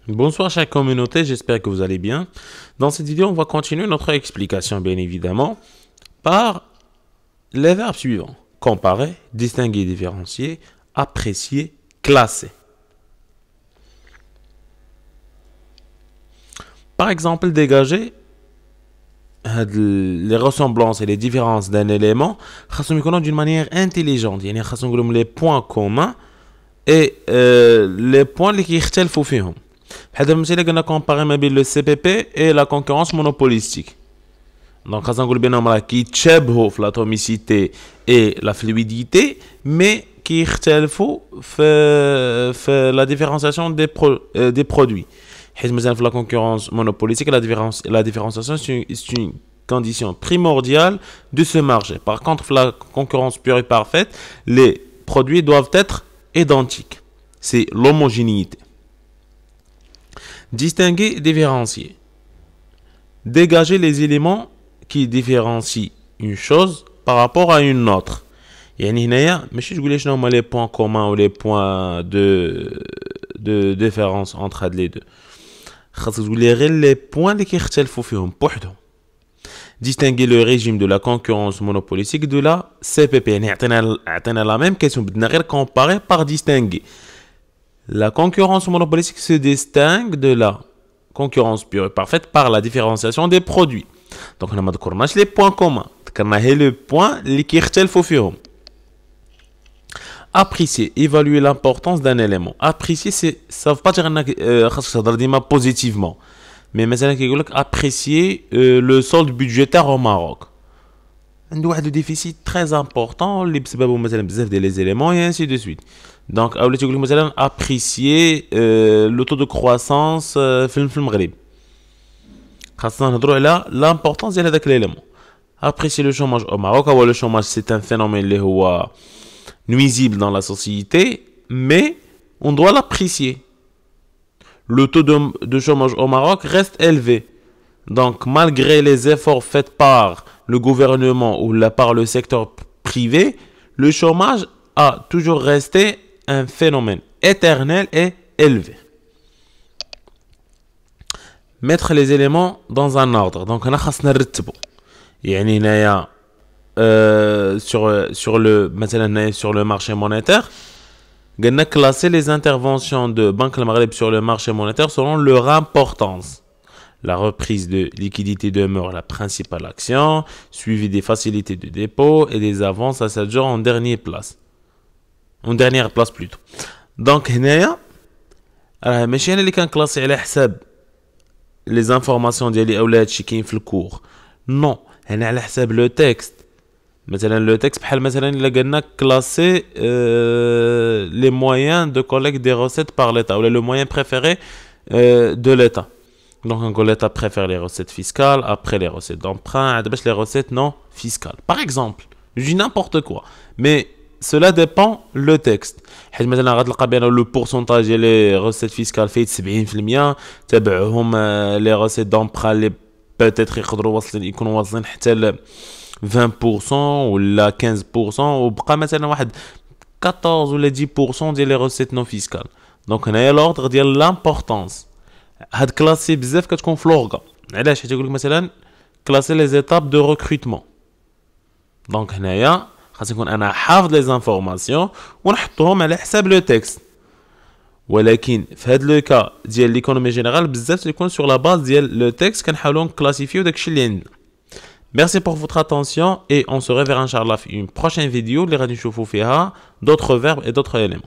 Bonsoir chère communauté, j'espère que vous allez bien. Dans cette vidéo, on va continuer notre explication bien évidemment par les verbes suivants. Comparer, distinguer, différencier, apprécier, classer. Par exemple, dégager les ressemblances et les différences d'un élément d'une manière intelligente. Il y a les points communs et les points qui sont هذا المثال قلنا comparer ما بين le CPP et la concurrence monopolistique. Donc خاصنا نقول بينهم راه كيتشابهوا في l'atomicité et la fluidité mais كيختلفوا في la différenciation des produits. حيت مثلا في la concurrence monopolistique la différenciation c'est une condition primordiale de ce marché. Par contre, pour la concurrence pure et parfaite, les produits doivent être identiques. C'est l'homogénéité. Distinguer et différencier. Dégager les éléments qui différencient une chose par rapport à une autre. يعني هنايا ماشي تقول لي شنو هما les points communs ou les points de différence entre les deux. خاصك تقول لي غير les points اللي كيختلفوا فيهم بوحدهم. Distinguer le régime de la concurrence monopolistique de la CPP. يعني عطينا la même question بدنا غير comparer par distinguer. La concurrence monopolistique se distingue de la concurrence pure et parfaite par la différenciation des produits. Donc, on a dit les points communs. On a le point qui est apprécier, évaluer l'importance d'un élément. Apprécier, ça ne veut pas dire positivement. Mais maintenant, apprécier le solde budgétaire au Maroc. On a un déficit très important, les éléments et ainsi de suite. Donc, apprécier le taux de croissance في المغرب. خاصنا نهضروا على l'importance ديال هذاك l'élément. Apprécier le chômage au Maroc. Le chômage, c'est un phénomène اللي هو nuisible dans la société, mais on doit l'apprécier. Le taux de chômage au Maroc reste élevé. Donc, malgré les efforts faits par le gouvernement ou par le secteur privé, le chômage a toujours resté un phénomène éternel et élevé. Mettre les éléments dans un ordre. Donc, on a sur le marché monétaire, on a classé les interventions de Banque al Maghreb sur le marché monétaire selon leur importance. La reprise de liquidité demeure la principale action, suivie des facilités de dépôt et des avances à 7 jours en dernière place. En dernière place plutôt. Donc, هنايا راه ماشي انا اللي كنكلاسي على حساب les informations ديالي اولا هادشي كاين في الكور. نو، هنا على حساب لو تكست. مثلا لو تكست بحال مثلا الا قلنا كلاسي les moyens de collecte des recettes par l'État ou le moyen préféré de l'État. Donc, l'État préfère les recettes fiscales, après les recettes d'emprunt, les recettes non fiscales. Par exemple, je dis n'importe quoi, mais cela dépend le texte. Le pourcentage des recettes fiscales fait 70%, les recettes d'emprunt peut-être 20% ou 15% ou 14 ou 10% des recettes non fiscales. Donc, on a l'ordre de l'importance. هاد كلاسي بزاف كتكون في لورغا. علاش؟ حيت يقول لك مثلا كلاسي لي زيتاب دو ريكروتمون. دونك هنايا خاص يكون انا حافظ لي زانفورماسيون ونحطهم على حساب لو تكست. ولكن في هاد لو كا ديال ليكونومي جينيرال بزاف تيكون سور لا باز ديال لو تكست كنحاولوا نكلاسيفيو داكشي اللي عندنا. Merci pour votre attention et on se reverra inchallah في une prochaine vidéo اللي غادي نشوفوا فيها d'autres verbes et d'autres éléments.